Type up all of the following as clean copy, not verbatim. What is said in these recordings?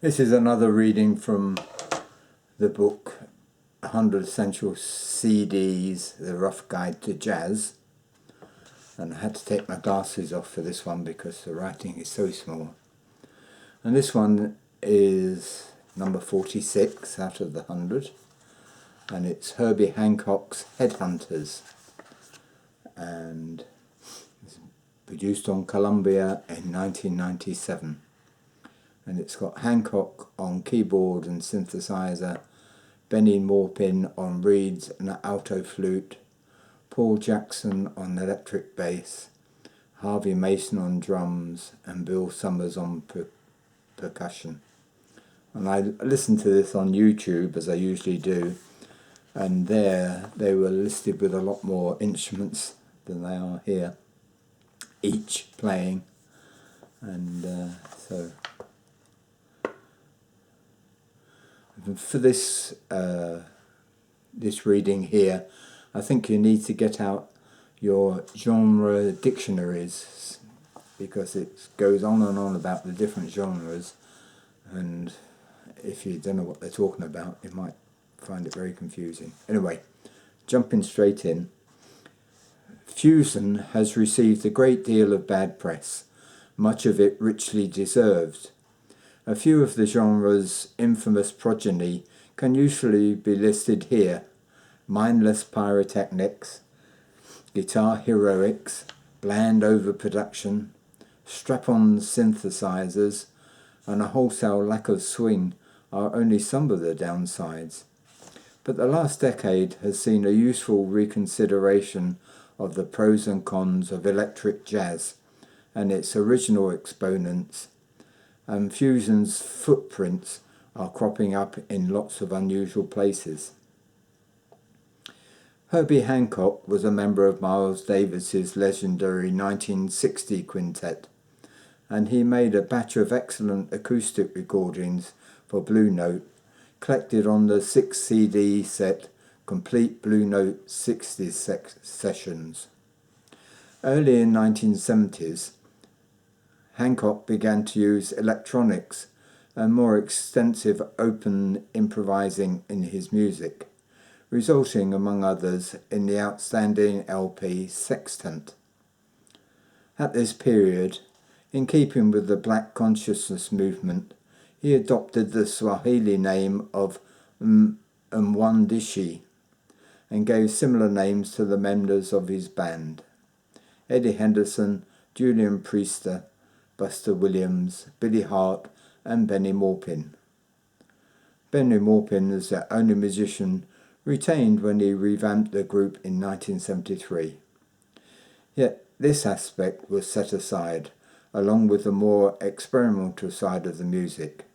This is another reading from the book 100 Essential CDs, The Rough Guide to Jazz. And I had to take my glasses off for this one because the writing is so small. And this one is number 46 out of the 100. And it's Herbie Hancock's Headhunters. And it's produced on Columbia in 1997. And it's got Hancock on keyboard and synthesizer, Benny Maupin on reeds and alto flute, Paul Jackson on electric bass, Harvey Mason on drums, and Bill Summers on percussion. And I listened to this on YouTube, as I usually do, and there they were listed with a lot more instruments than they are here, each playing. And so for this this reading here, I think you need to get out your genre dictionaries, because it goes on and on about the different genres, and if you don't know what they're talking about, you might find it very confusing. Anyway, jumping straight in. Fusion has received a great deal of bad press, much of it richly deserved. A few of the genre's infamous progeny can usually be listed here: mindless pyrotechnics, guitar heroics, bland overproduction, strap-on synthesizers, and a wholesale lack of swing are only some of the downsides. But the last decade has seen a useful reconsideration of the pros and cons of electric jazz and its original exponents, and fusion's footprints are cropping up in lots of unusual places. Herbie Hancock was a member of Miles Davis's legendary 1960 quintet, and he made a batch of excellent acoustic recordings for Blue Note, collected on the 6 CD set Complete Blue Note 60s Sessions. Early in 1970s, Hancock began to use electronics and more extensive open improvising in his music, resulting, among others, in the outstanding LP Sextant. At this period, in keeping with the Black Consciousness movement, he adopted the Swahili name of Mwandishi and gave similar names to the members of his band: Eddie Henderson, Julian Priester, Buster Williams, Billy Hart, and Benny Maupin. Benny Maupin is the only musician retained when he revamped the group in 1973. Yet this aspect was set aside, along with the more experimental side of the music.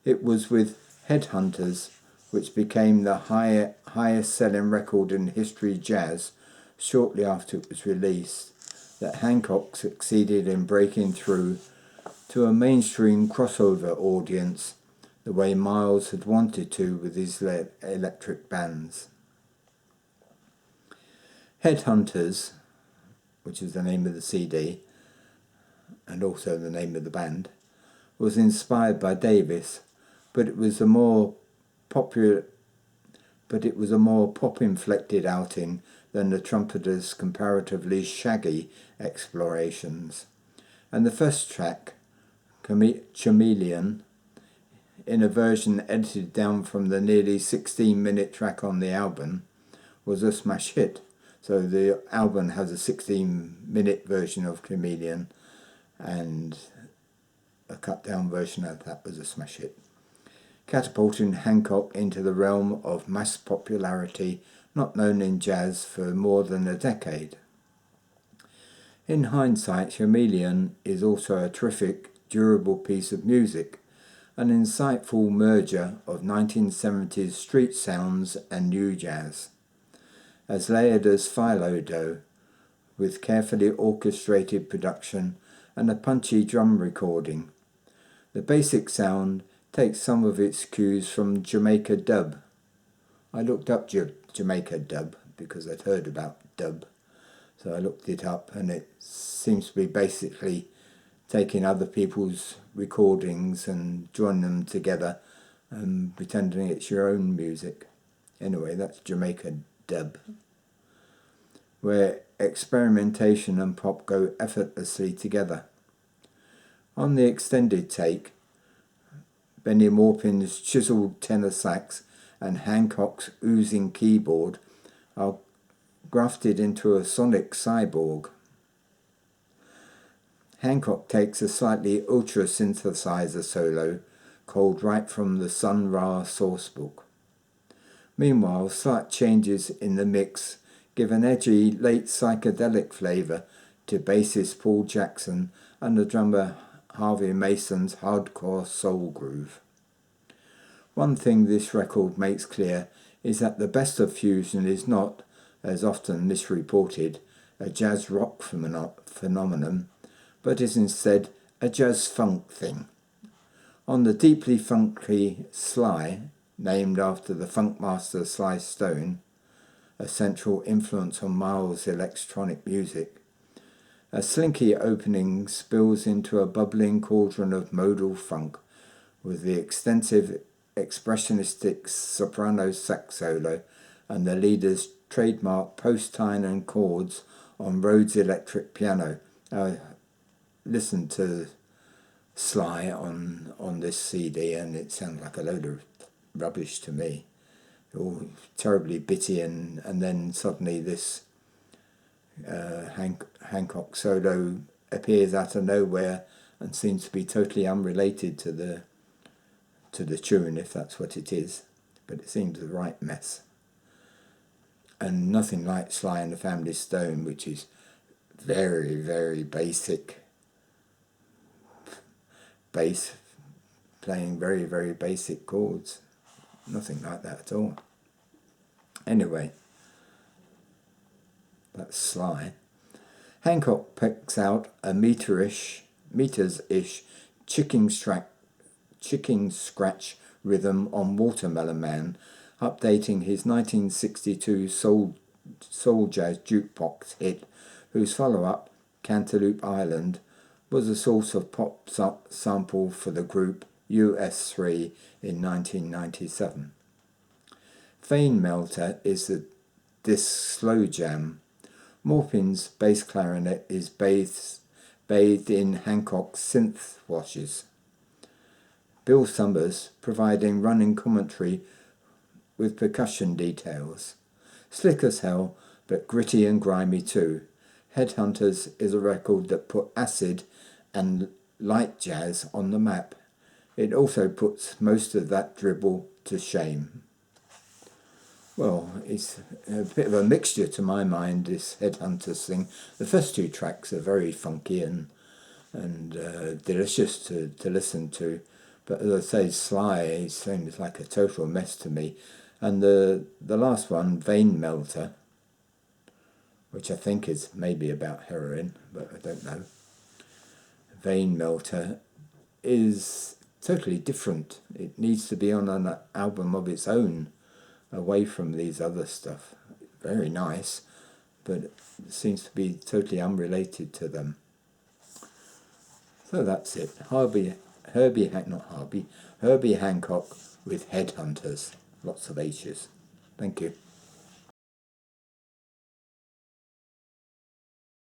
It was with Headhunters, which became the highest selling record in history jazz shortly after it was released, that Hancock succeeded in breaking through to a mainstream crossover audience the way Miles had wanted to with his electric bands. Headhunters, which is the name of the CD and also the name of the band, was inspired by Davis, but it was a more pop-inflected outing than the trumpeter's comparatively shaggy explorations. And the first track, Chameleon, in a version edited down from the nearly 16-minute track on the album, was a smash hit. So the album has a 16-minute version of Chameleon, and a cut-down version of that was a smash hit, catapulting Hancock into the realm of mass popularity not known in jazz for more than a decade. In hindsight, Chameleon is also a terrific, durable piece of music, an insightful merger of 1970s street sounds and new jazz, as layered as Philo dough, with carefully orchestrated production and a punchy drum recording. The basic sound takes some of its cues from Jamaica dub. I looked up Jamaica dub because I'd heard about dub, so I looked it up, and it seems to be basically taking other people's recordings and joining them together and pretending it's your own music. Anyway, that's Jamaica dub, where experimentation and pop go effortlessly together. On the extended take, Benny Maupin's chiselled tenor sax and Hancock's oozing keyboard are grafted into a sonic cyborg. Hancock takes a slightly ultra-synthesizer solo, culled right from the Sun Ra sourcebook. Meanwhile, slight changes in the mix give an edgy, late psychedelic flavour to bassist Paul Jackson and the drummer Harvey Mason's hardcore soul groove. One thing this record makes clear is that the best of fusion is not, as often misreported, a jazz rock phenomenon, but is instead a jazz funk thing. On the deeply funky Sly, named after the funk master Sly Stone, a central influence on Miles' electronic music, a slinky opening spills into a bubbling cauldron of modal funk with the extensive expressionistic soprano sax solo and the leader's trademark post-Tynan chords on Rhodes electric piano. I listened to Sly on this CD and it sounded like a load of rubbish to me. All terribly bitty, and then suddenly this Hancock solo appears out of nowhere and seems to be totally unrelated to the tune, if that's what it is, but it seems the right mess. And nothing like Sly and the Family Stone, which is very, very basic bass, playing very, very basic chords. Nothing like that at all. Anyway, that's Sly. Hancock picks out a meters-ish chicken scratch rhythm on Watermelon Man, updating his 1962 soul jazz jukebox hit, whose follow-up, Cantaloupe Island, was a source of pop sample for the group US3 in 1997. Vein Melter is this slow jam. Maupin's bass clarinet is bathed in Hancock's synth washes. Bill Summers providing running commentary with percussion details. Slick as hell, but gritty and grimy too. Headhunters is a record that put acid and light jazz on the map. It also puts most of that dribble to shame. Well, it's a bit of a mixture to my mind, this Headhunters thing. The first two tracks are very funky and delicious to listen to. But as I say, Sly seems like a total mess to me. And the last one, Vein Melter, which I think is maybe about heroin, but I don't know. Vein Melter is totally different. It needs to be on an album of its own, away from these other stuff. Very nice, but it seems to be totally unrelated to them. So that's it. Herbie Hancock with Headhunters. Lots of H's. Thank you.